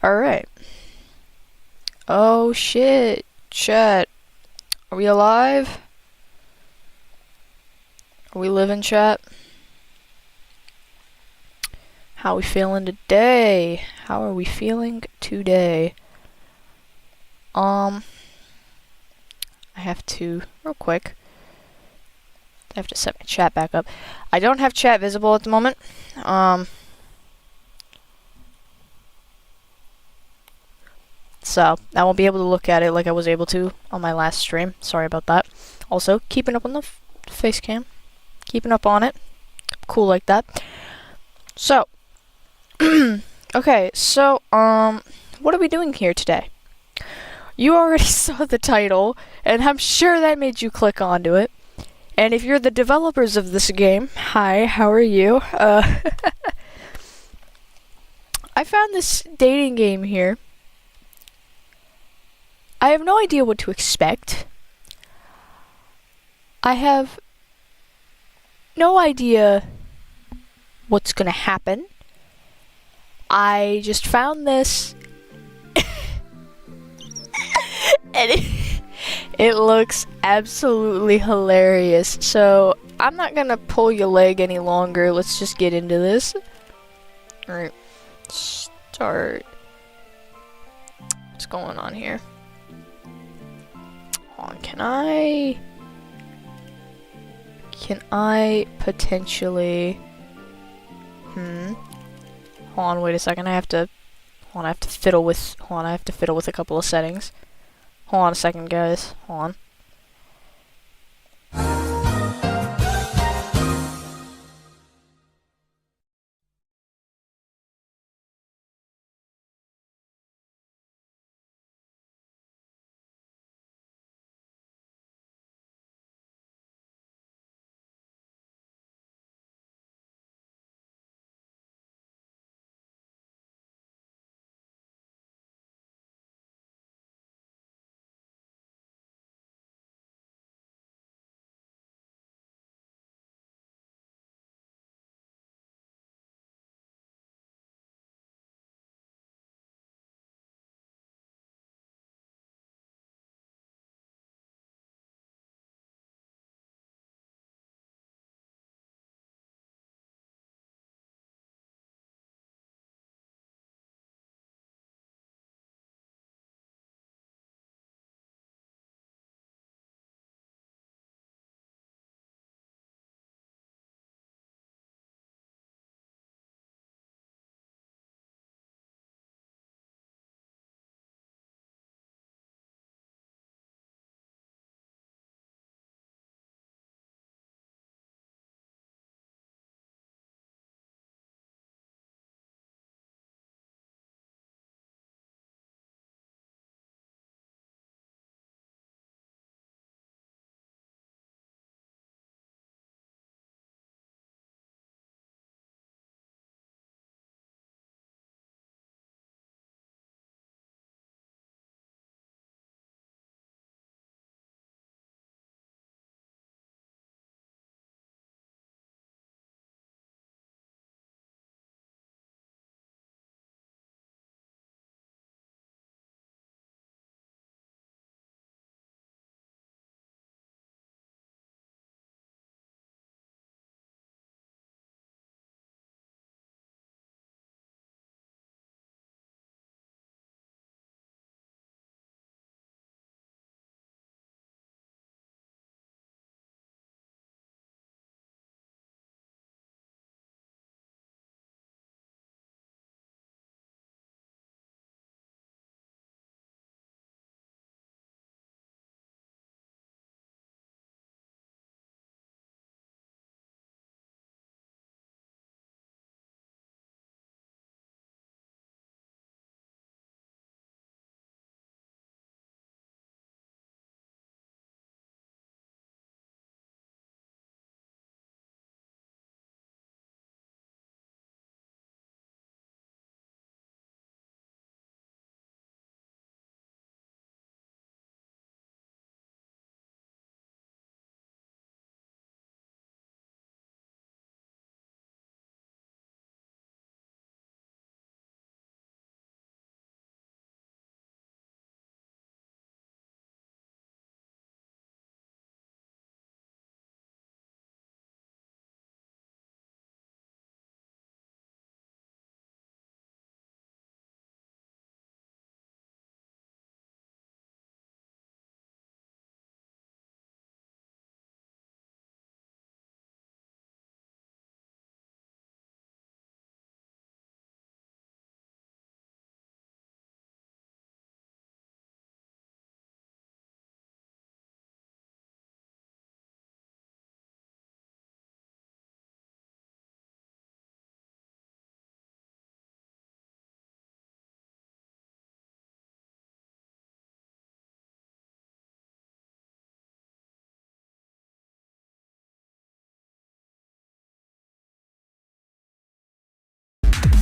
Alright. Oh shit. Chat. Are we alive? Are we living, chat? How are we feeling today? How are we feeling today? I have to, real quick, I have to set my chat back up. I don't have chat visible at the moment. So, I won't be able to look at it like I was able to on my last stream. Sorry about that. Also, keeping up on the face cam. Keeping up on it. Cool like that. So, okay, so, what are we doing here today? You already saw the title, and I'm sure that made you click onto it. And if you're the developers of this game, hi, how are you? I found this dating game here. I have no idea what to expect. I have no idea what's gonna happen. I just found this and it looks absolutely hilarious. So I'm not gonna pull your leg any longer. Let's just get into this. Alright, start. What's going on here? Hold on, can I potentially hold on, wait a second, I have to fiddle with a couple of settings. Hold on a second, guys. Hold on.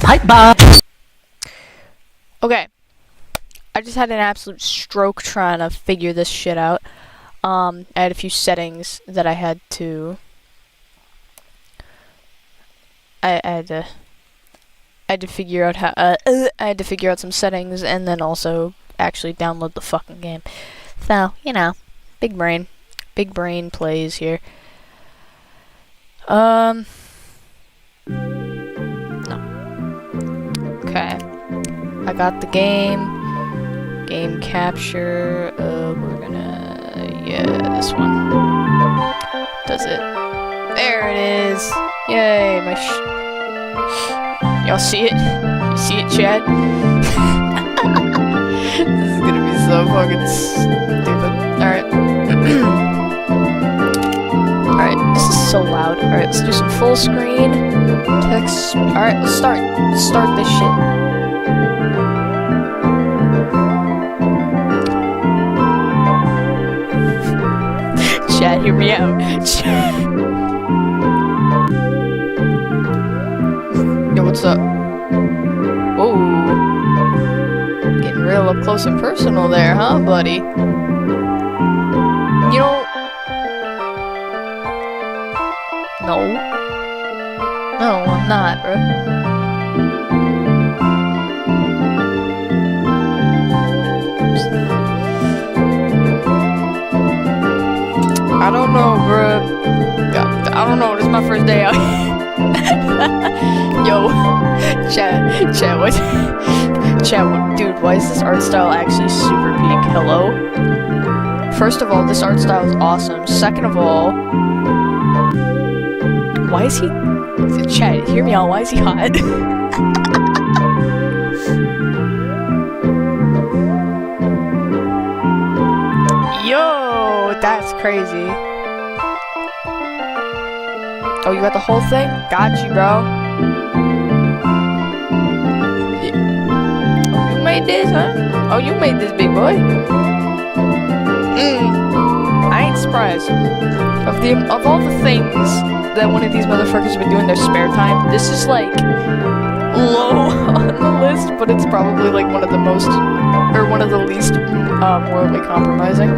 Bye. Okay. I just had an absolute stroke trying to figure this shit out. I had a few settings that I had to... I had to figure out how... I had to figure out some settings and then also actually download the fucking game. So, you know, big brain. Big brain plays here. No. Okay. I got the game. Game capture. We're gonna... Yeah, this one. Does it. There it is. Yay, my y'all see it? You see it, Chad? This is gonna be so fucking stupid. Alright. Alright, this is so loud. Alright, let's do some full screen. Text. Alright, let's start. Let's start this shit. Chad, hear me out. Yo, what's up? Whoa. Getting real up close and personal there, huh, buddy? You know... No. No, I'm not, bro. I don't know, bro. I don't know, this is my first day out. Yo, Chad, what? Chad, what? Dude, why is this art style actually super peak? Hello? First of all, this art style is awesome. Second of all, why is he... Chad, hear me out, why is he hot? Yo, that's crazy. Oh, you got the whole thing? Got you, bro. Oh, you made this, huh? Oh, you made this, big boy. I ain't surprised. Of all the things that one of these motherfuckers would do in their spare time, this is like low on the list, but it's probably like one of the most, or one of the least morally compromising.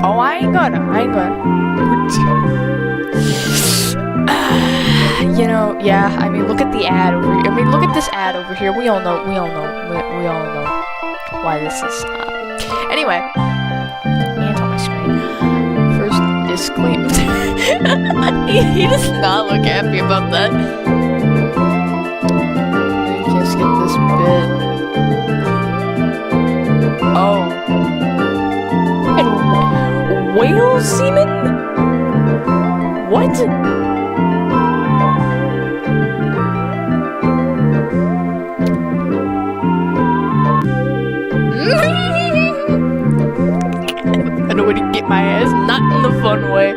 Oh, I ain't gonna. You know, yeah, I mean, look at the ad over here. I mean, look at this ad over here. We all know why this is, anyway. Hands on my screen. First, disclaimer. He does not look happy about that. You can't skip this bit. Oh. And whale semen? What? I know where to get my ass, not in the fun way.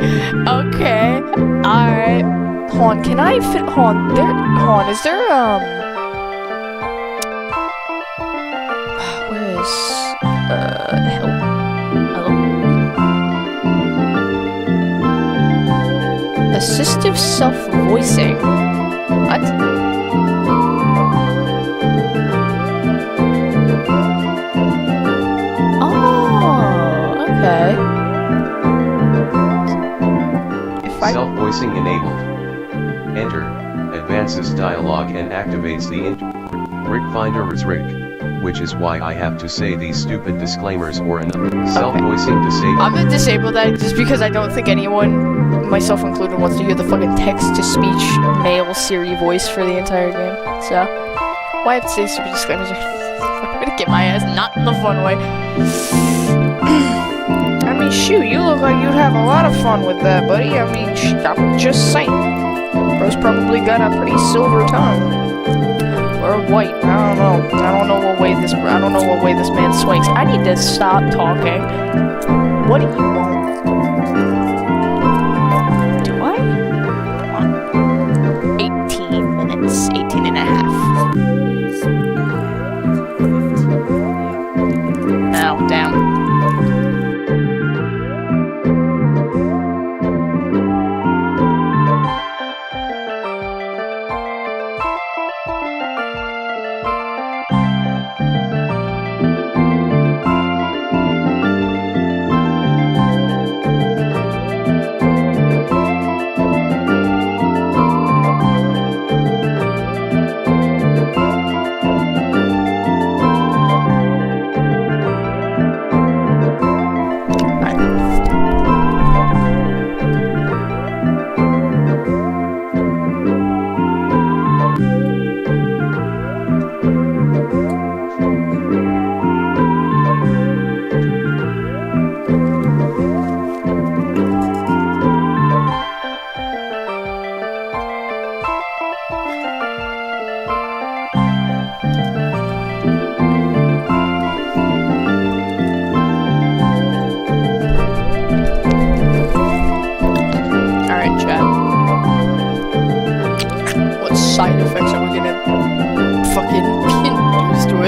Okay, alright. Hold on, can I fit? Hold on, is there, where is, help? Hello? Assistive self-voicing. What? Okay. Self-voicing enabled. Enter, advances dialogue and activates the RickFinderrz Rick, which is why I have to say these stupid disclaimers or another. Self-voicing disabled. I'm gonna disable that just because I don't think anyone, myself included, wants to hear the fucking text-to-speech male Siri voice for the entire game. So, why have to say stupid disclaimers? I'm gonna get my ass not in the fun way. I mean, shoot, you look like you'd have a lot of fun with that, buddy. I mean, I'm just saying. Bro's probably got a pretty silver tongue. Or white. I don't know. I don't know what way this man swings. I need to stop talking. What do you want? Do I? Come on. 18 minutes. 18 and a half. Oh, damn.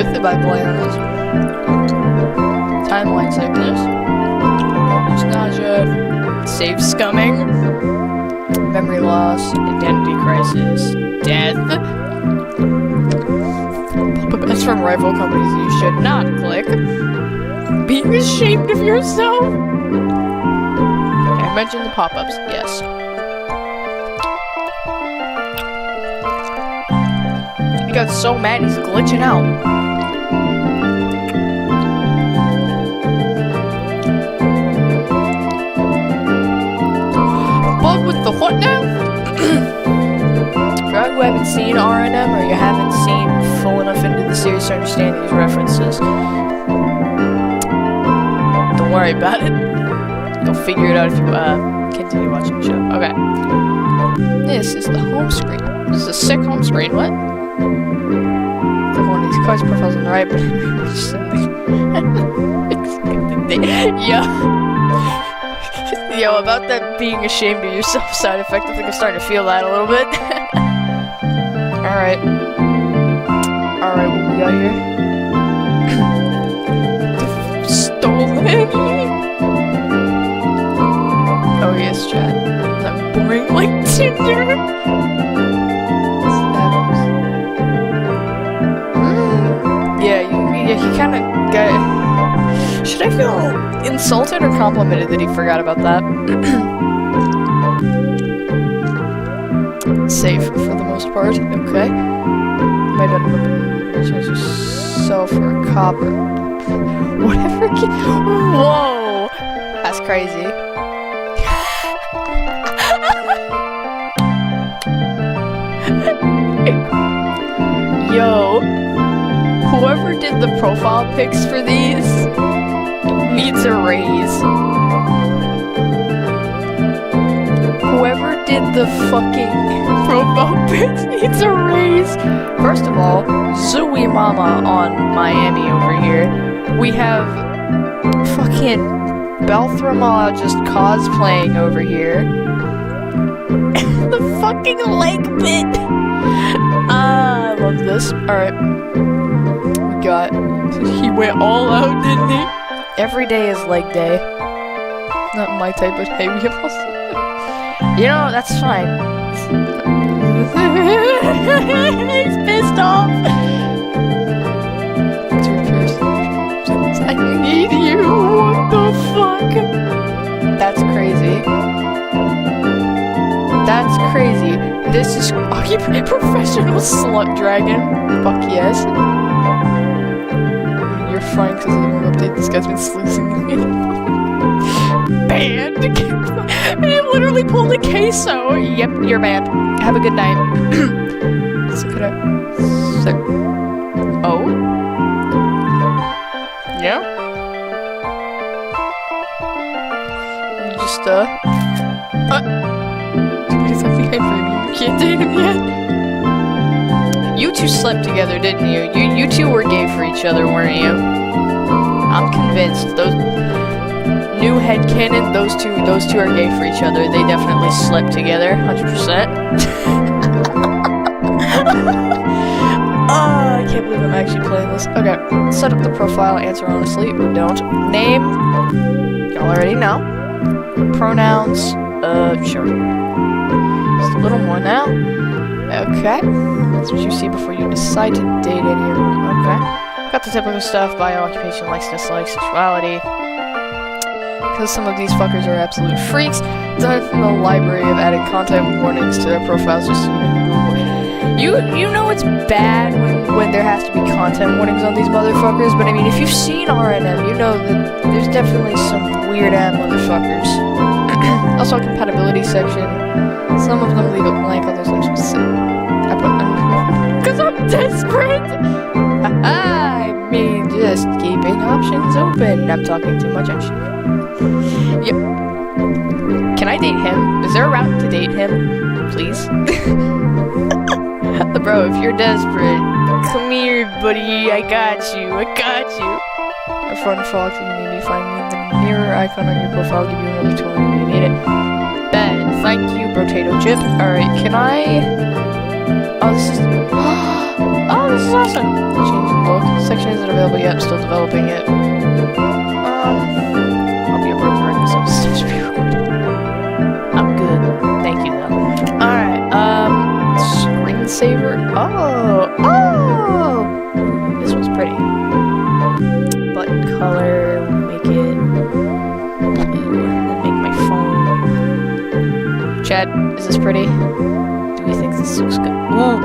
with by playing this. Timeline sickness. Nausea. Save scumming. Memory loss. Identity crisis. Death. That's from rival companies you should not click. Being ashamed of yourself. I mentioned the pop-ups, yes. He got so mad he's glitching out. Bug with the what now? For you who haven't seen R&M or you haven't seen full enough into the series to understand these references, don't worry about it. You'll figure it out if you continue watching the show. Okay. This is the home screen. This is a sick home screen. What? Click one of these cards profiles on the right, but Yo, about that being ashamed of yourself side effect, I think I'm starting to feel that a little bit. Alright. Alright, what we got here? Stolen. Oh yes, chat. I'm boring like Tinder. Yeah, he kind of got. Should I feel insulted or complimented that he forgot about that? Safe for the most part. Okay. Might not charge yourself for a copper. Whatever. Whoa, that's crazy. Yo, whoever did the profile pics for these needs a raise. Whoever did the fucking profile pics needs a raise. First of all, Zooey Mama on Miami over here. We have fucking Belthrama just cosplaying over here. The fucking leg bit. I love this. Alright. We got. He went all out, didn't he? Every day is leg day. Not my type, but hey, we have also. You know, that's fine. He's pissed off. I need you. What the fuck? That's crazy. That's crazy. This is professional slut dragon. Fuck yes. You're fine because of the update. This guy's been sluicing me. Banned. He literally pulled a queso. Yep, you're banned. Have a good night. So could I? So. Oh. Yeah. Let me just Somebody's like behind for me. You can't date him yet. You two slept together, didn't you? You two were gay for each other, weren't you? I'm convinced. Those new headcanon, those two are gay for each other. They definitely slept together, 100%. I can't believe I'm actually playing this. Okay, set up the profile, answer honestly, or don't. Name, y'all already know. Pronouns, sure. Just a little more now. Okay. That's what you see before you decide to date any of them. Okay. Got the typical stuff, bio, occupation, likes, dislikes, sexuality. Because some of these fuckers are absolute freaks. Done from the library of adding content warnings to their profiles just so you know it's bad when there has to be content warnings on these motherfuckers, but I mean, if you've seen RNM, you know that there's definitely some weird-ass motherfuckers. Also, a compatibility section. Some of them leave it blank, others leave some sit. I put them because I'm desperate! I mean, just keeping options open. I'm talking too much, actually. Yep. Can I date him? Is there a route to date him? Please? Bro, if you're desperate, come here, buddy. I got you. A fun fox, if you need me, find me in the mirror icon on your profile. I'll give you another tool when you need it. Bet. Thank you, potato chip. Alright, can I... Oh, this is... Oh, this is awesome. Change the look. Section isn't available yet. I'm still developing it. I'll be a broken record, so this be recorded. I'm good. Thank you, though. Alright, screensaver. Oh! This one's pretty. Button color. Make it blue. And then make my phone. Chad, is this pretty? Do we think this looks good? Ooh!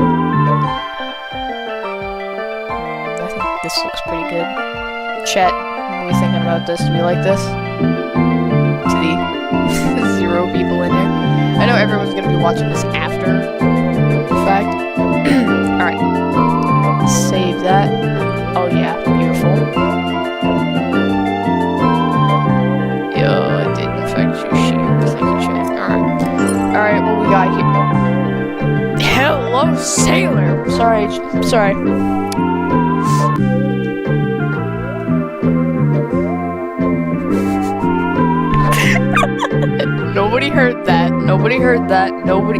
I think this looks pretty good. Chat, what are we thinking about this? Do we like this? To the 0 people in here. I know everyone's gonna be watching this after the fact. Alright. Save that. Oh yeah, beautiful. Yo, it didn't affect your share. Thank you, chat. Alright. Alright, what we got here? Hello, sailor! Sorry. Nobody heard that. Nobody.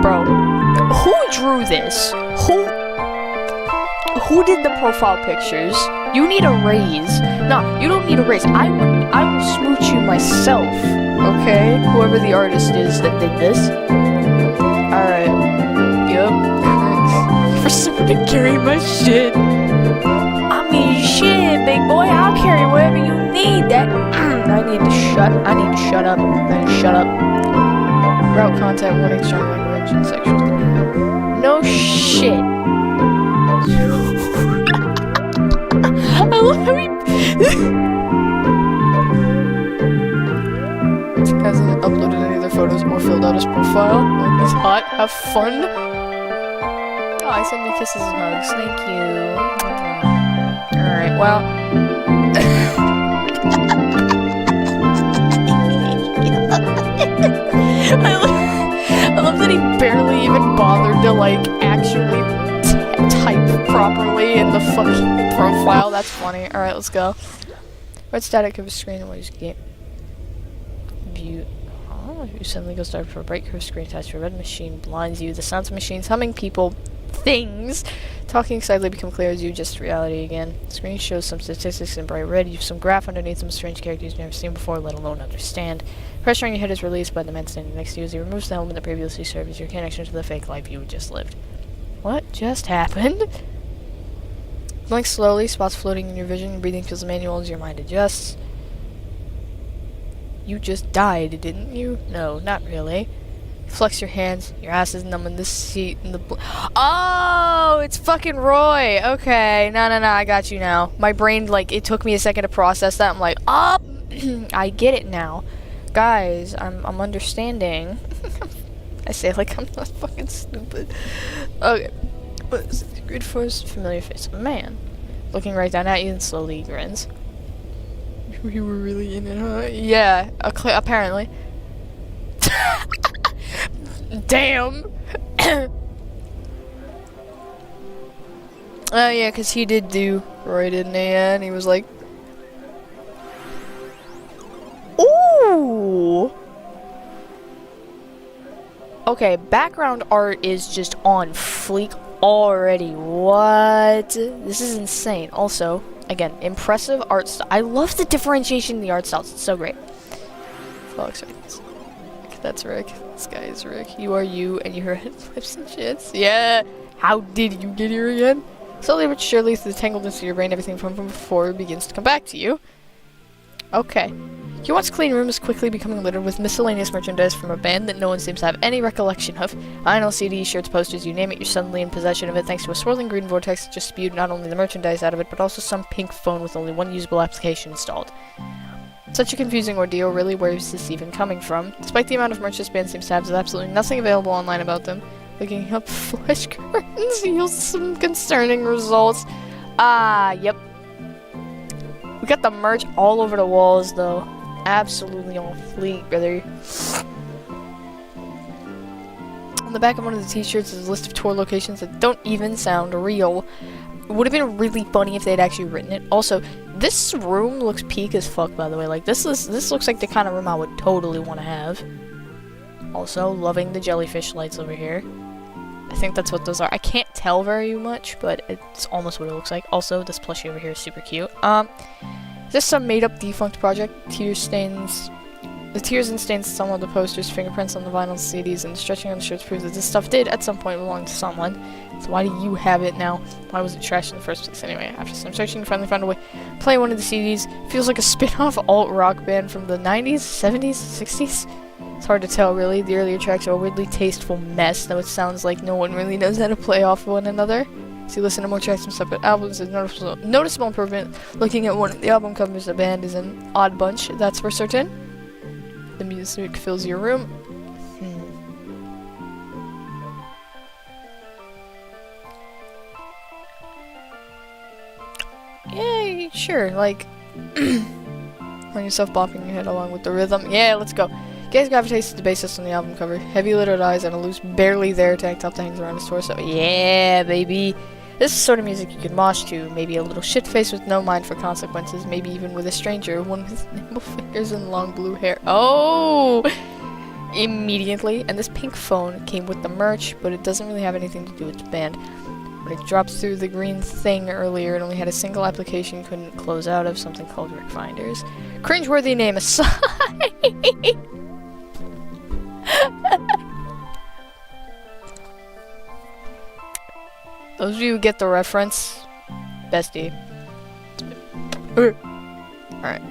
Bro, who drew this? Who did the profile pictures? You need a raise. No, you don't need a raise. I will smooch you myself. Okay? Whoever the artist is that did this. Alright. Yup. For someone to carry my shit. I mean, shit, big boy. I'll carry whatever you need. I need to shut up. Route content, warning, strong language, and sexual. No shit. I love how he hasn't uploaded any of their photos or filled out his profile. Like, he's hot. Have fun. Oh, he sent me kisses and hugs. Thank you. Alright, well. I love that he barely even bothered to, like, actually type properly in the fucking profile. That's funny. Alright, let's go. Red static of a screen and what is game? View. Oh, you suddenly go start for a bright curved screen attached to a red machine blinds you. The sounds of machines, humming, people, things talking excitedly become clear as you adjust to reality again. The screen shows some statistics in bright red. You have some graph underneath some strange characters you've never seen before, let alone understand. Pressure on your head is released by the man standing next to you as he removes the helmet that previously served as your connection to the fake life you had just lived. What just happened? Blink slowly, spots floating in your vision, breathing feels manual as your mind adjusts. You just died, didn't you? No, not really. Flex your hands, your ass is numb in this seat in the Oh, it's fucking Roy! Okay, no, I got you now. My brain, like, it took me a second to process that. I'm like, oh, I get it now. Guys, I'm understanding. I say like I'm not fucking stupid. Okay. What is it? Good for his familiar face. A man. Looking right down at you and slowly grins. You were really in it, huh? Yeah, apparently. Damn! Oh yeah, because he did do Roy, didn't he? Yeah, and he was like... Ooh! Okay, background art is just on fleek already. What? This is insane. Also, again, impressive art style. I love the differentiation in the art styles. It's so great. Fox, that's Rick. This guy is Rick. You are you, and you red lips and shits. Yeah. How did you get here again? Slowly but surely, through the tangled into your brain, everything from before begins to come back to you. Okay. Your once clean room is quickly becoming littered with miscellaneous merchandise from a band that no one seems to have any recollection of. Vinyl, CDs, shirts, posters, you name it, you're suddenly in possession of it thanks to a swirling green vortex that just spewed not only the merchandise out of it, but also some pink phone with only one usable application installed. Such a confusing ordeal, really, where is this even coming from? Despite the amount of merch this band seems to have, there's absolutely nothing available online about them. Looking up flesh curtains yields some concerning results. Yep. We got the merch all over the walls, though. Absolutely on fleek, brother. On the back of one of the t-shirts is a list of tour locations that don't even sound real. It would have been really funny if they'd actually written it. Also, this room looks peak as fuck, by the way. Like, this looks like the kind of room I would totally want to have. Also, loving the jellyfish lights over here. I think that's what those are. I can't tell very much, but it's almost what it looks like. Also, this plushie over here is super cute. Just some made-up defunct project. Tear stains. The tears and stains on some of the posters, fingerprints on the vinyl CDs, and stretching on the shirts prove that this stuff did, at some point, belong to someone. So why do you have it now? Why was it trashed in the first place anyway? After some searching, finally found a way to play one of the CDs. Feels like a spin-off alt-rock band from the 90s, 70s, 60s? It's hard to tell, really. The earlier tracks are a weirdly tasteful mess, though it sounds like no one really knows how to play off one another. So you listen to more tracks from separate albums, there's noticeable improvement. Looking at one of the album covers, the band is an odd bunch, that's for certain. The music fills your room. Yeah, sure, like, find yourself bopping your head along with the rhythm. Yeah, let's go. Gaze gravitates to the bassist on the album cover. Heavy lidded eyes and a loose, barely there tank top that hangs around his torso. Yeah, baby. This is the sort of music you can mosh to. Maybe a little shit-faced with no mind for consequences. Maybe even with a stranger. One with nimble fingers and long blue hair. Oh! Immediately. And this pink phone came with the merch, but it doesn't really have anything to do with the band. When it dropped through the green thing earlier, it only had a single application, couldn't close out of, something called RickFinderrz. Cringeworthy name aside. Those of you who get the reference, bestie. Alright.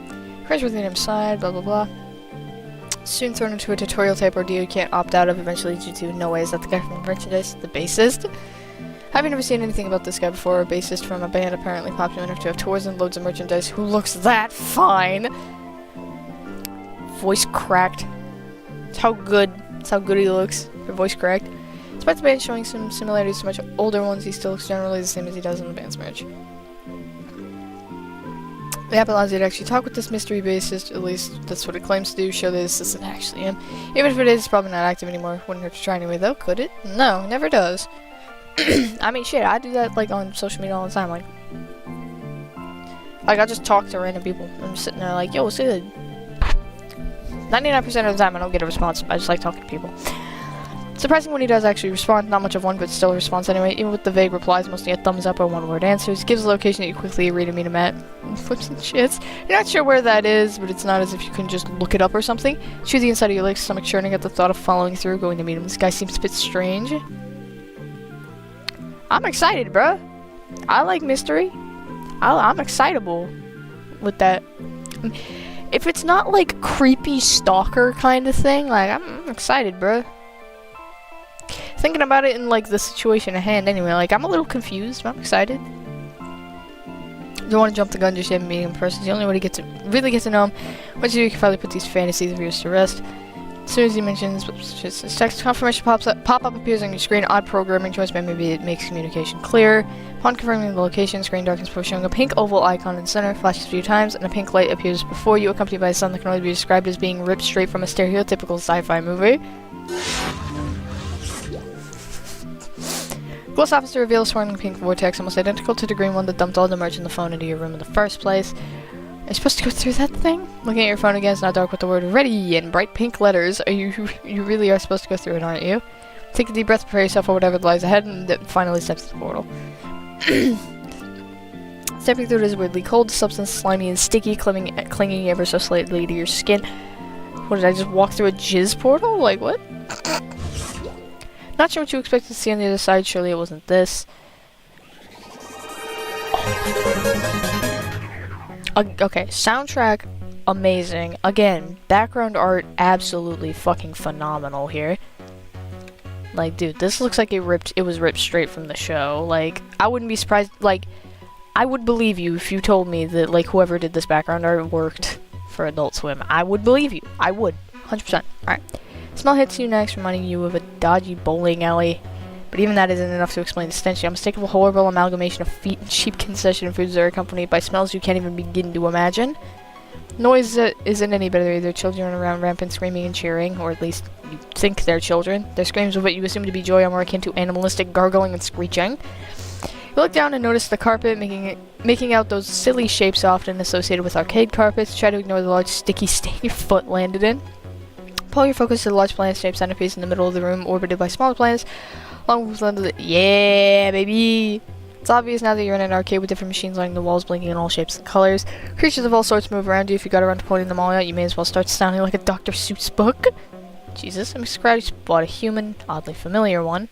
Cringeworthy name aside, blah blah blah. Soon thrown into a tutorial type ordeal you can't opt out of, eventually due to no way is that the guy from the merchandise, the bassist. Having never seen anything about this guy before, a bassist from a band apparently popular enough to have tours and loads of merchandise who looks that fine. Voice cracked. It's how good he looks. Her voice cracked. Despite the band showing some similarities to much older ones, he still looks generally the same as he does in the band's merch. The app allows you to actually talk with this mystery bassist, at least that's what it claims to do, show that this isn't actually him. Even if it is, it's probably not active anymore. Wouldn't hurt to try anyway though, could it? No, never does. I mean, shit, I do that, like, on social media all the time, like, I just talk to random people. I'm just sitting there like, yo, what's good? 99% of the time I don't get a response, I just like talking to people. Surprising when he does actually respond, not much of one, but still a response anyway, even with the vague replies, mostly a thumbs up or one-word answers. Gives a location that you quickly read and meet him at. Flips and shits. You're not sure where that is, but it's not as if you can just look it up or something. Chew the inside of your legs, stomach churning at the thought of following through, going to meet him. This guy seems a bit strange. I'm excited, bruh. I like mystery. I'm excitable with that. If it's not like creepy stalker kind of thing, like I'm excited, bruh. Thinking about it in like the situation at hand anyway, like I'm a little confused, but I'm excited. Don't want to jump the gun just yet meeting in person. It's the only way to really get to know him. Once you can finally put these fantasies of yours to rest. As soon as he mentions, his text confirmation pop-up appears on your screen. Odd programming choice, but maybe it makes communication clear. Upon confirming the location, screen darkens before showing a pink oval icon in the center, flashes a few times, and a pink light appears before you, accompanied by a sound that can only be described as being ripped straight from a stereotypical sci-fi movie. Ghost officer reveals swirling pink vortex, almost identical to the green one that dumped all the merch in the phone into your room in the first place. Are you supposed to go through that thing? Looking at your phone again, it's now dark with the word ready in bright pink letters. You really are supposed to go through it, aren't you? Take a deep breath, prepare yourself for whatever lies ahead, and then finally step to the portal. Stepping through it is weirdly cold, substance slimy and sticky, clinging ever so slightly to your skin. What, did I just walk through a jizz portal? Like, what? Not sure what you expected to see on the other side, surely it wasn't this. Okay, soundtrack, amazing. Again, background art, absolutely fucking phenomenal here. Like, dude, this looks like it was ripped straight from the show. Like, I wouldn't be surprised, like, I would believe you if you told me that, like, whoever did this background art worked for Adult Swim. I would believe you. I would. 100%. Alright. Smell hits you next, reminding you of a dodgy bowling alley. But even that isn't enough to explain the stench. The unmistakable, horrible amalgamation of feet and cheap concession foods that are accompanied by smells you can't even begin to imagine. Noise isn't any better either. Children around rampant screaming and cheering, or at least you think they're children. Their screams of what you assume to be joy are more akin to animalistic gargling and screeching. You look down and notice the carpet, making out those silly shapes often associated with arcade carpets. Try to ignore the large sticky stain your foot landed in. Pull your focus to the large planet-shaped centerpiece in the middle of the room, orbited by smaller planets, Long before the yeah, baby. It's obvious now that you're in an arcade with different machines lining the walls, blinking in all shapes and colors. Creatures of all sorts move around you. If you got around to pointing them all out, you may as well start sounding like a Dr. Seuss book. Jesus, I'm glad you bought a human, oddly familiar one.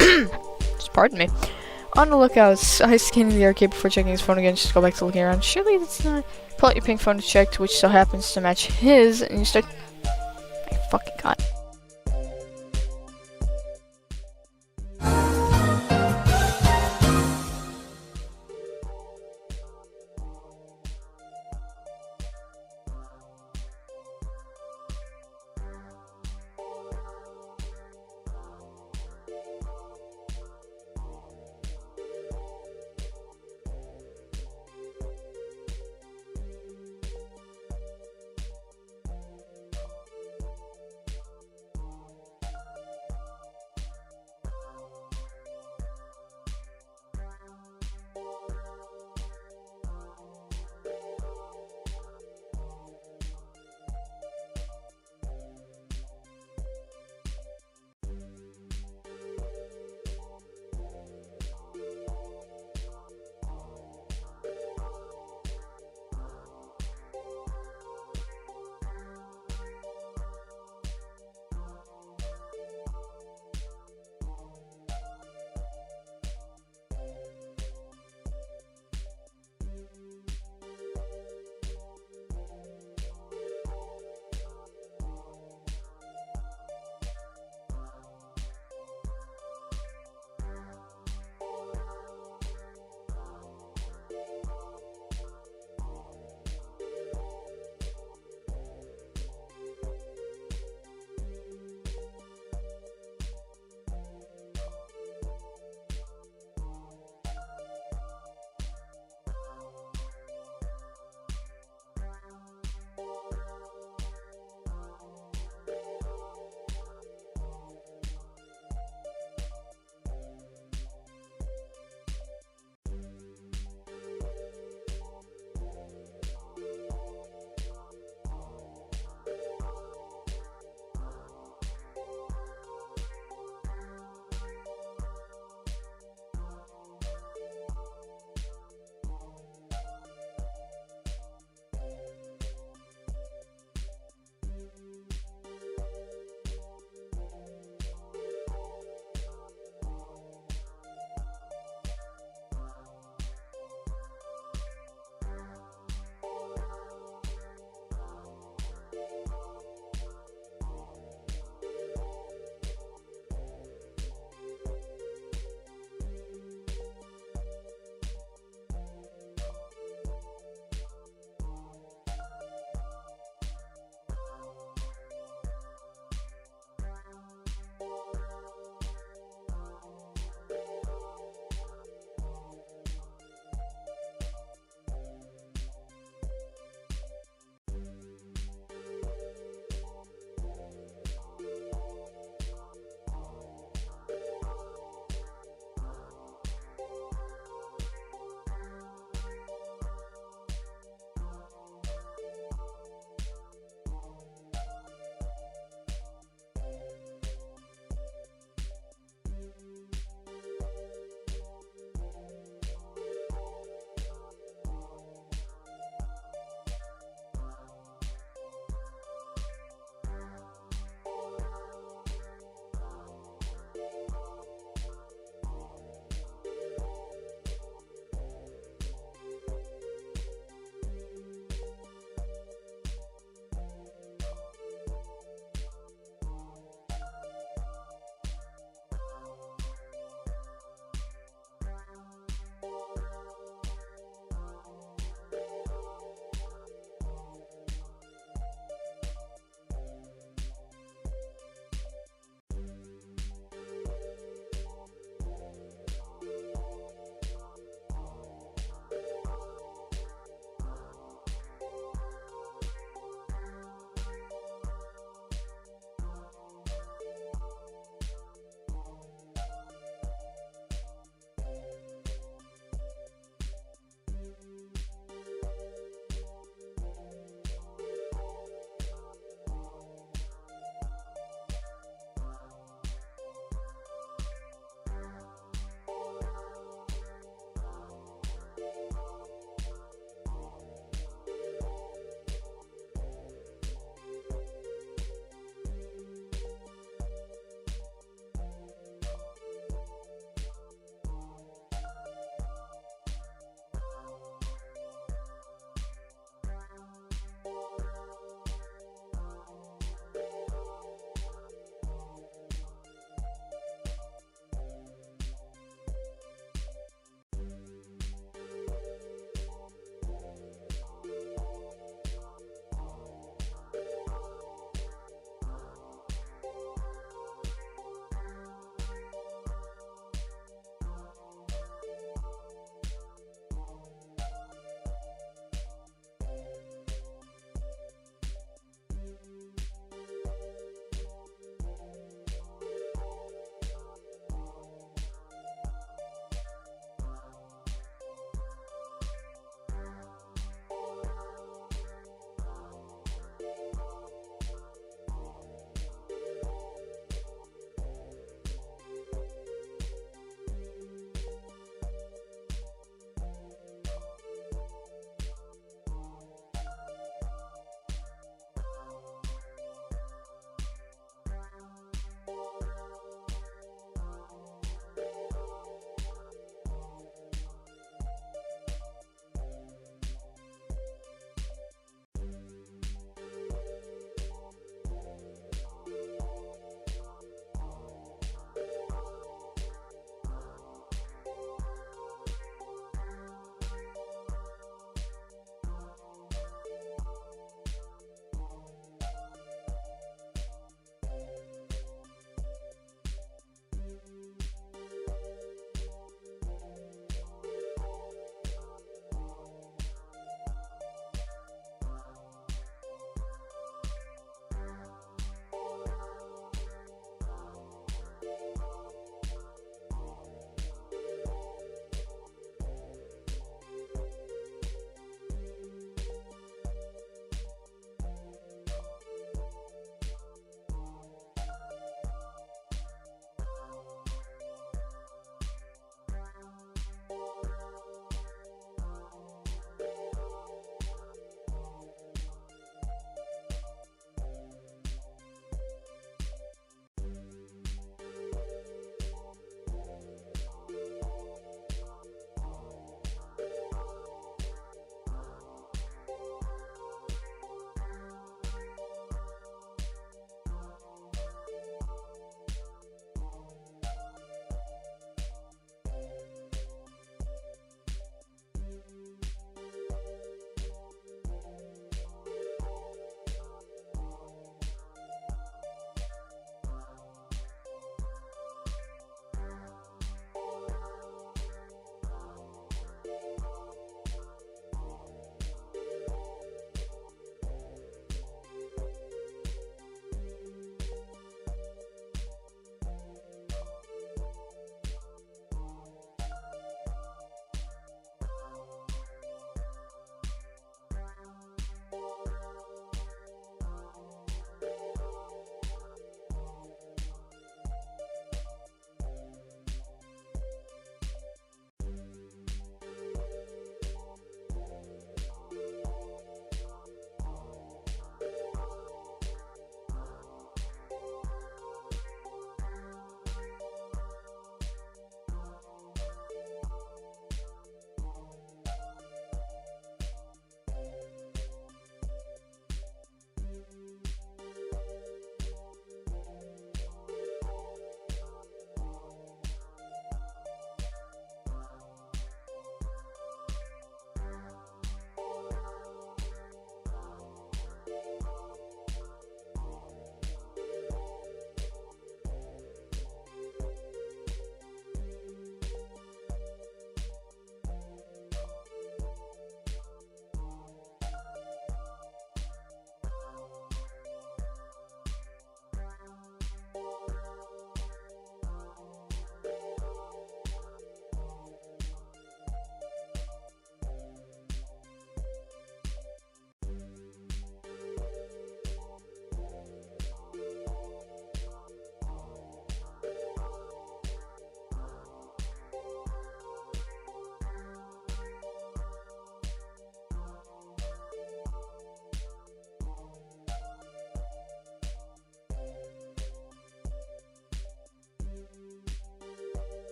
Just pardon me. On the lookout, I scanned the arcade before checking his phone again. Just go back to looking around. Surely that's not. Pull out your pink phone to check, which so happens to match his, and you start. My fucking god.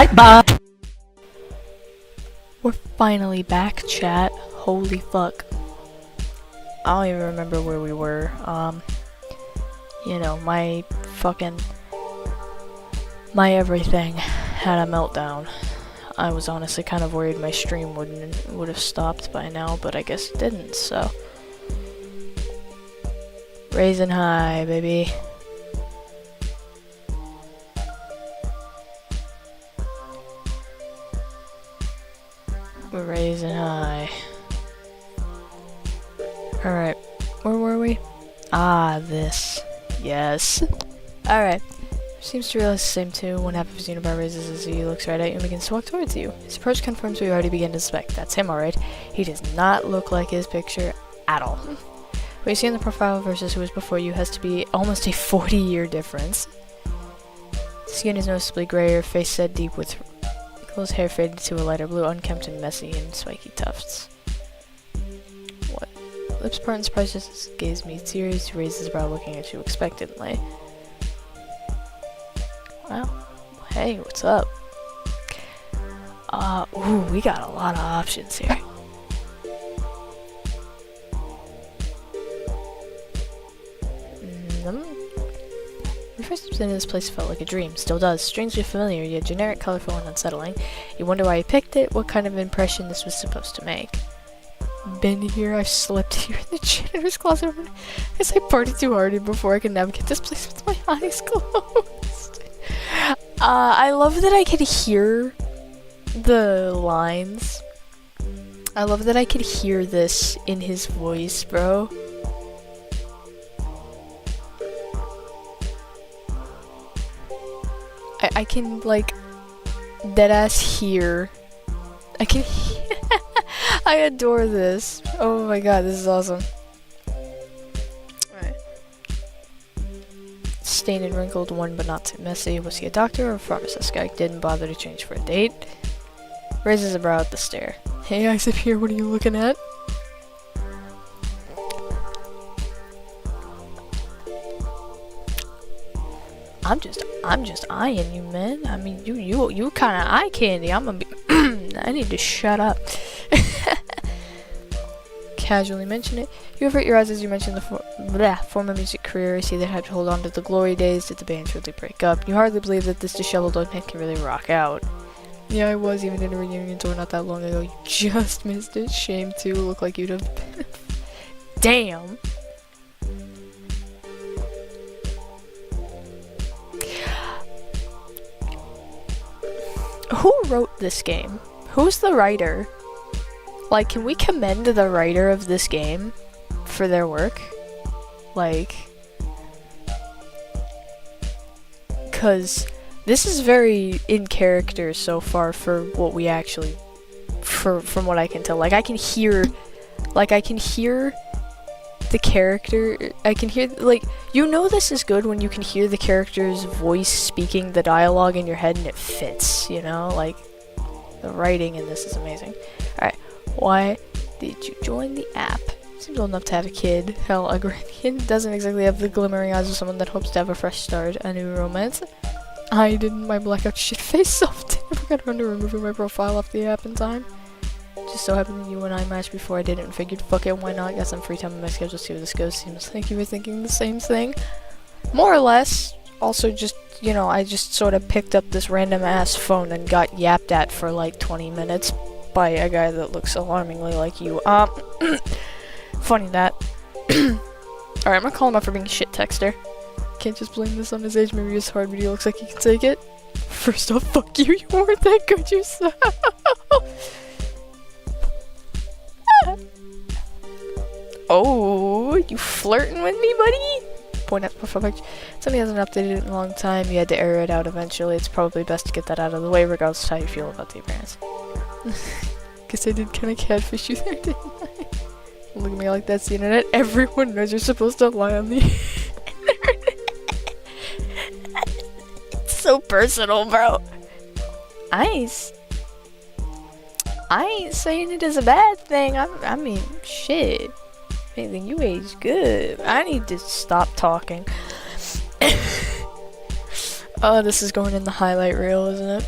Bye. We're finally back, chat. Holy fuck. I don't even remember where we were. You know, my everything had a meltdown. I was honestly kind of worried my stream would have stopped by now, but I guess it didn't, so. Raising high, baby. We're raising high. Alright, where were we? Ah, this. Yes. Alright. Seems to realize the same too. When half of his unibar raises as he looks right at you and begins to walk towards you. His approach confirms what you already begin to suspect. That's him, alright. He does not look like his picture at all. What you see in the profile versus who was before you has to be almost a 40-year difference. Skin is noticeably grayer, face set deep with his hair faded to a lighter blue, unkempt and messy, and spiky tufts. What? Lips part and surprises his gaze meets yours. He raises his brow looking at you expectantly. Wow. Hey, what's up? Ooh, we got a lot of options here. When you first stepped into this place, it felt like a dream. Still does. Strangely familiar, yet generic, colorful, and unsettling. You wonder why you picked it, what kind of impression this was supposed to make. Been here, I've slept here in the janitor's closet. As I partied too hard before I could navigate this place with my eyes closed. I love that I could hear the lines. I love that I could hear this in his voice, bro. I can, like, deadass hear. I can hear. I adore this. Oh my god, this is awesome. Alright. Stained and wrinkled, one but not too messy. Was he a doctor or a pharmacist? Guy didn't bother to change for a date. Raises a brow at the stare. Hey guys, up here, what are you looking at? I'm just eyeing you, man. I mean, you kind of eye candy. I'm gonna be. I need to shut up. Casually mention it. You avert your eyes as you mention the former music career. I see that I had to hold on to the glory days. Did the band really break up? You hardly believe that this disheveled old man can really rock out. Yeah, I was even in a reunion tour not that long ago. You just missed it. Shame too. Look like you'd have. Damn. Who wrote this game? Who's the writer? Like, can we commend the writer of this game for their work? Like, cause this is very in character so far for what we actually, from what I can tell. Like, I can hear the character. I can hear, like, you know this is good when you can hear the character's voice speaking the dialogue in your head and it fits, you know? Like, the writing in this is amazing. Alright, why did you join the app? Seems old enough to have a kid. Hell, a grandkid doesn't exactly have the glimmering eyes of someone that hopes to have a fresh start, a new romance. I didn't, my blackout shit-face self didn't forget around to removing my profile off the app in time. Just so happened that you and I matched before I did it and figured, fuck it, why not? Got some free time in my schedule, see where this goes. Seems like you were thinking the same thing. More or less. Also just, you know, I just sort of picked up this random ass phone and got yapped at for like 20 minutes by a guy that looks alarmingly like you. Funny that. Alright, I'm gonna call him out for being a shit texter. Can't just blame this on his age, maybe he's hard, but he looks like he can take it. First off, fuck you, you weren't that good yourself. Oh, you flirting with me, buddy? Point out profile picture. Somebody hasn't updated it in a long time. You had to air it out eventually. It's probably best to get that out of the way, regardless of how you feel about the appearance. Guess I did kind of catfish you there, didn't I? Look at me like that's the internet. Everyone knows you're supposed to lie on the internet. It's so personal, bro. I ain't saying it is a bad thing. I mean, shit. Anything you age good. I need to stop talking. Oh, this is going in the highlight reel, isn't it?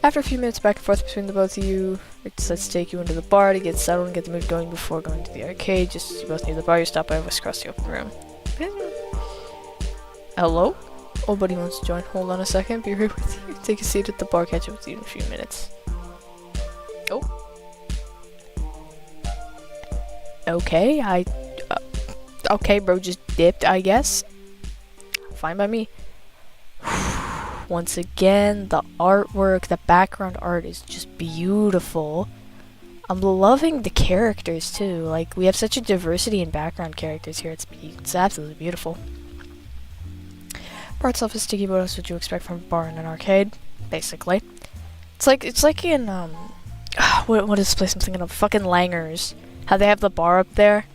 After a few minutes back and forth between the both of you, Rick decides to take you into the bar to get settled and get the mood going before going to the arcade. Just as you both near the bar, you stop by a whisk across the open room. Hello? Oh, buddy wants to join. Hold on a second. Be right with you. Take a seat at the bar. Catch up with you in a few minutes. Oh. Okay, okay, bro, just dipped, I guess. Fine by me. Once again, the artwork, the background art is just beautiful. I'm loving the characters too. Like, we have such a diversity in background characters here. It's absolutely beautiful. Bar itself is sticky, but what else would you expect from a bar in an arcade? Basically, it's like in what is this place I'm thinking of? Fucking Langer's. How they have the bar up there.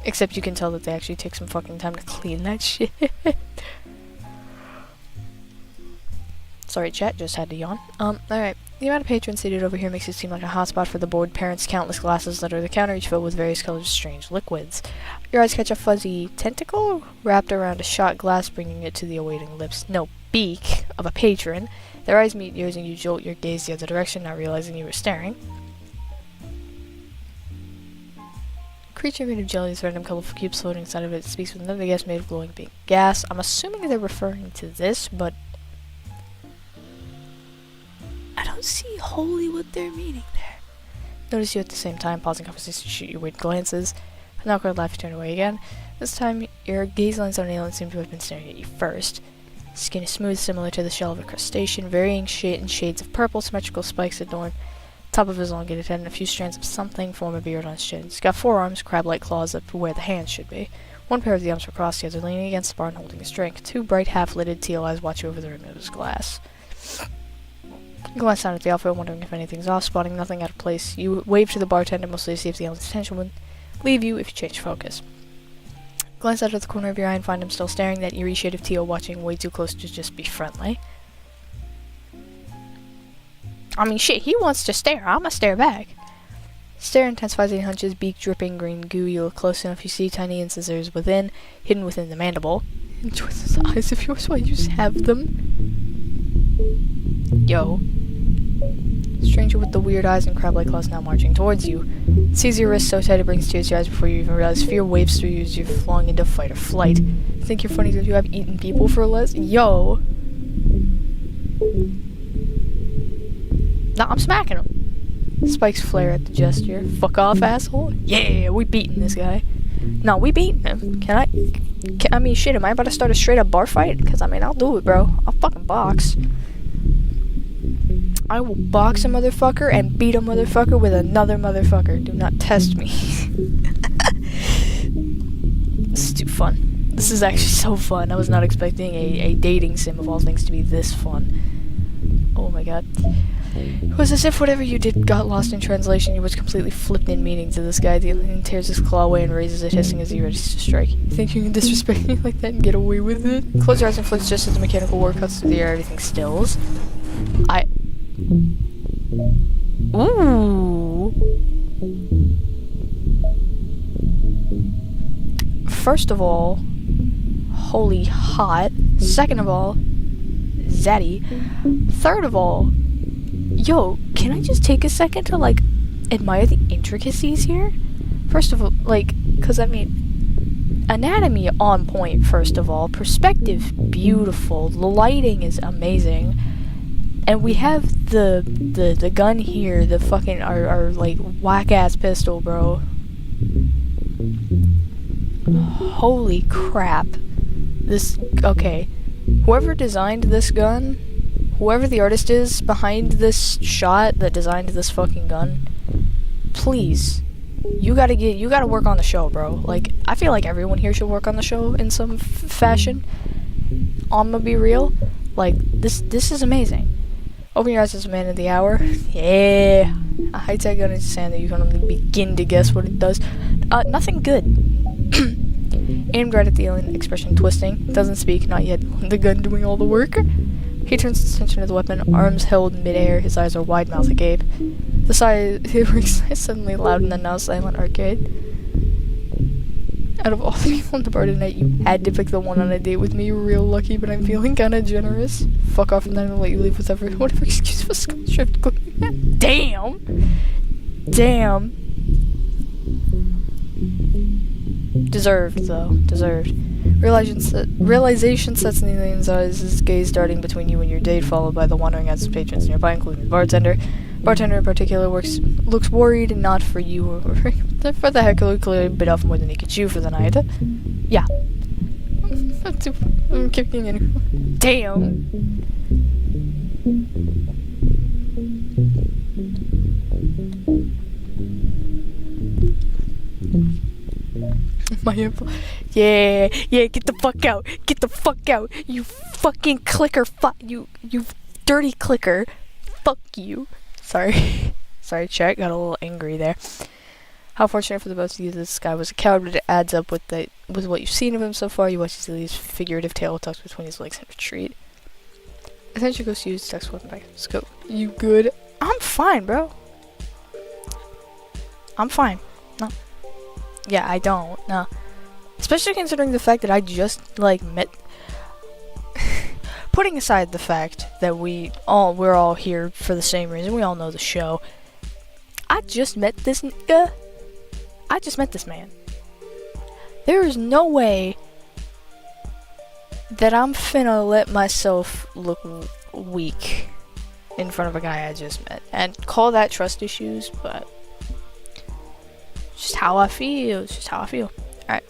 Except you can tell that they actually take some fucking time to clean that shit. Sorry, chat, just had to yawn. Alright. The amount of patrons seated over here makes it seem like a hotspot for the bored parents. Countless glasses litter the counter, each filled with various colors of strange liquids. Your eyes catch a fuzzy tentacle wrapped around a shot glass, bringing it to the awaiting lips. No, beak of a patron. Their eyes meet yours and you jolt your gaze the other direction, not realizing you were staring. Creature made of jellies, random colorful cubes floating inside of it, speaks with another gas made of glowing pink gas. I'm assuming they're referring to this, but I don't see wholly what they're meaning there. Notice you at the same time, pausing conversation to shoot your weird glances. An awkward laugh, you turn away again. This time, your gaze lands on an alien seem to have been staring at you first. Skin is smooth, similar to the shell of a crustacean, varying shades of purple, symmetrical spikes adorn top of his elongated head, and a few strands of something form a beard on his chin. He's got 4 arms, crab-like claws up where the hands should be. One pair of the arms are crossed, the other leaning against the bar and holding his drink. 2 bright, half-lidded teal eyes watch you over the rim of his glass. You glance down at the outfit, wondering if anything's off, spotting nothing out of place. You wave to the bartender, mostly to see if the alien's attention would leave you if you change focus. Glance out of the corner of your eye and find him still staring, that eerie shade of teal, watching way too close to just be friendly. I mean, shit, he wants to stare. I'ma stare back. Stare intensifies and hunches, beak dripping green goo. You look close enough, you see tiny incisors within, hidden within the mandible. Enjoy those eyes of yours while you have them. Yo. Stranger with the weird eyes and crab-like claws now marching towards you. Sees your wrist so tight it brings tears to your eyes before you even realize fear waves through you as you're flung into fight or flight. Think you're funny that you have eaten people for less? Yo. Nah, I'm smacking him. Spikes flare at the gesture. Fuck off, asshole. Yeah, we beating this guy. No, we beating him. I mean, shit, am I about to start a straight-up bar fight? Because, I mean, I'll do it, bro. I'll fucking box. I will box a motherfucker and beat a motherfucker with another motherfucker. Do not test me. This is too fun. This is actually so fun. I was not expecting a dating sim of all things to be this fun. Oh my god. It was as if whatever you did got lost in translation. You was completely flipped in meaning to this guy. The alien tears his claw away and raises it, hissing as he ready to strike. You think you can disrespect me like that and get away with it? Close your eyes and flinch just as the mechanical war cuts through the air. Everything stills. Ooh. First of all, holy hot. Second of all, zaddy. Third of all, yo, can I just take a second to, like, admire the intricacies here? First of all, like, because, I mean, anatomy on point, first of all. Perspective, beautiful. The lighting is amazing. And we have the gun here, the fucking, our like, whack-ass pistol, bro. Holy crap. This, okay. Whoever designed this gun, whoever the artist is behind this shot that designed this fucking gun, please, you gotta work on the show, bro. Like, I feel like everyone here should work on the show in some fashion. I'ma be real. Like, this is amazing. Open your eyes as a man of the hour. Yeah. A high-tech gun in his hand that you can only begin to guess what it does. Nothing good. Aimed right at the alien, expression twisting. Doesn't speak, not yet. The gun doing all the work. He turns his attention to the weapon, arms held midair, his eyes are wide-mouthed agape. The sigh is suddenly loud in the now silent arcade. Out of all the people on the bar tonight, you had to pick the one on a date with me. You're real lucky, but I'm feeling kinda generous. Fuck off, and then I'll let you leave with whatever excuse for school trip. Damn! Damn! Deserved, though. Deserved. Realization sets in the alien's eyes, his gaze darting between you and your date, followed by the wandering eyes of patrons nearby, including the bartender. Bartender in particular looks worried, not for you or for the heckler, clearly bit off more than he could chew for the night. Yeah. I'm kicking in. Damn. Yeah, get the fuck out. Get the fuck out. You fucking clicker. You dirty clicker. Fuck you. Sorry. Sorry, chat. Got a little angry there. How fortunate for the both of you that this guy was a coward, but it adds up with what you've seen of him so far. You watch his figurative tail tucked between his legs and retreat. Attention goes to use text weapon back. Let's go. You good? I'm fine, bro. I'm fine. No. Yeah, I don't. No. Especially considering the fact that I just, like, met... Putting aside the fact that we're all here for the same reason, we all know the show. I just met this nigga. I just met this man. There is no way that I'm finna let myself look weak in front of a guy I just met. And call that trust issues, but... Just how I feel. It's just how I feel. Alright.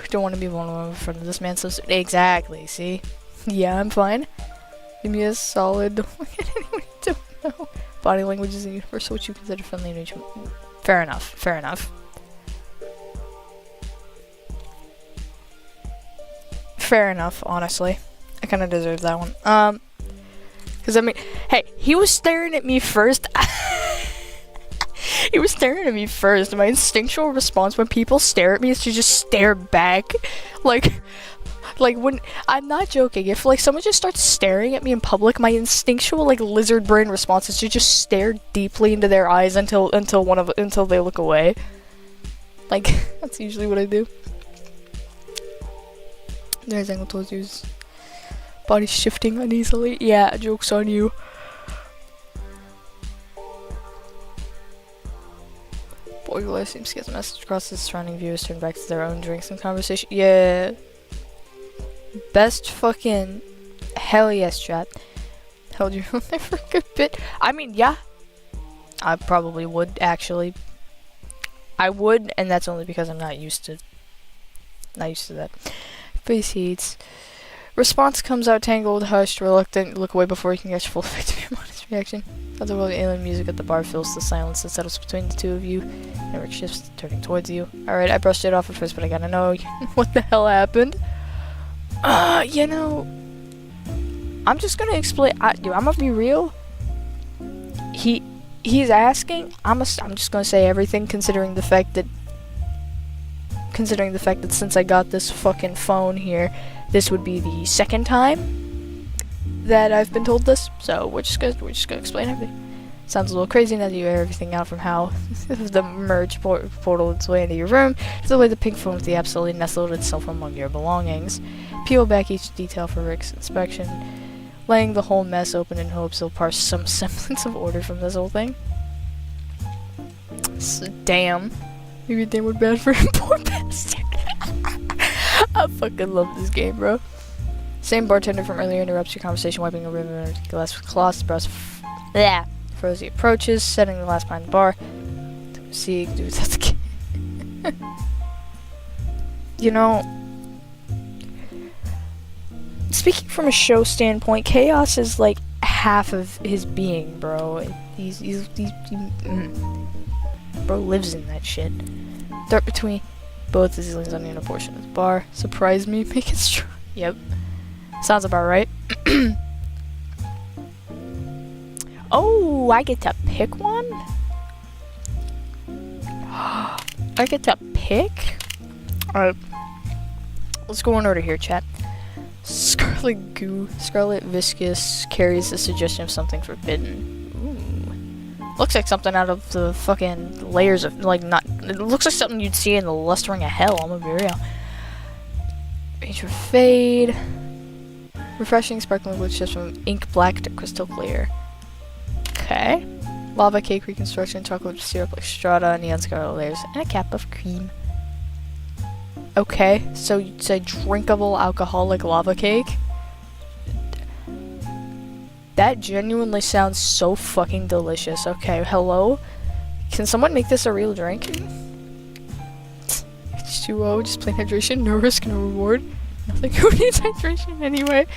Don't want to be vulnerable in front of this man so soon. Exactly, see? Yeah, I'm fine. Give me a solid... Don't look at anyone you don't know. Body language is universal, what you consider friendly nature. Fair enough. Fair enough. Fair enough, honestly. I kind of deserve that one. Because, I mean, hey, he was staring at me first. He was staring at me first. My instinctual response when people stare at me is to just stare back. Like when, I'm not joking, if like someone just starts staring at me in public, my instinctual like lizard brain response is to just stare deeply into their eyes until they look away. Like, that's usually what I do. There's angle towards you. Body shifting uneasily. Yeah, joke's on you. Boy who seems to get the message across the surrounding viewers turn back to their own drinks and conversation. Yeah. Best fucking hell yes, chat. Held you on there for a good bit. I mean, yeah. I probably would, actually. I would, and that's only because I'm not used to that. Face heats. Response comes out tangled, hushed, reluctant. Look away before you can catch full effect of your modest reaction. Otherworldly alien music at the bar fills the silence that settles between the two of you. Eric shifts, turning towards you. Alright, I brushed it off at first, but I gotta know what the hell happened. You know, I'm just gonna explain. Dude, I'm gonna be real. He's asking. I'm just gonna say everything, considering the fact that since I got this fucking phone here, this would be the second time that I've been told this. So we're just gonna explain everything. Sounds a little crazy now that you air everything out, from how the merge portal its way into your room to the way the pink phone with the app slowly nestled itself among your belongings. Peel back each detail for Rick's inspection, laying the whole mess open in hopes he'll parse some semblance of order from this whole thing. So, damn. Maybe damn would bad for him, poor bastard. I fucking love this game, bro. Same bartender from earlier interrupts your conversation, wiping a ribbon on a glass with cloth. Yeah. Frozy approaches, setting the glass behind the bar. See, do that again. You know, speaking from a show standpoint, Chaos is like half of his being, bro. Bro lives in that shit. Dirt between both his aliens on a portion of the bar. Surprise me, make it strong. Yep. Sounds about right. Oh, I get to pick one? I get to pick? Alright. Let's go in order here, chat. Scarlet viscous carries the suggestion of something forbidden. Ooh. Looks like something out of the fucking layers of, like, not, it looks like something you'd see in the Lust Ring of Hell, I'm gonna be real. Range of Fade. Refreshing sparkling liquid shifts from ink black to crystal clear. Okay. Lava cake reconstruction, chocolate syrup like strata, neon scarlet layers, and a cap of cream. Okay, so you'd say drinkable alcoholic lava cake? That genuinely sounds so fucking delicious. Okay, hello? Can someone make this a real drink? H2O, just plain hydration, no risk, no reward. Nothing. Who needs hydration anyway?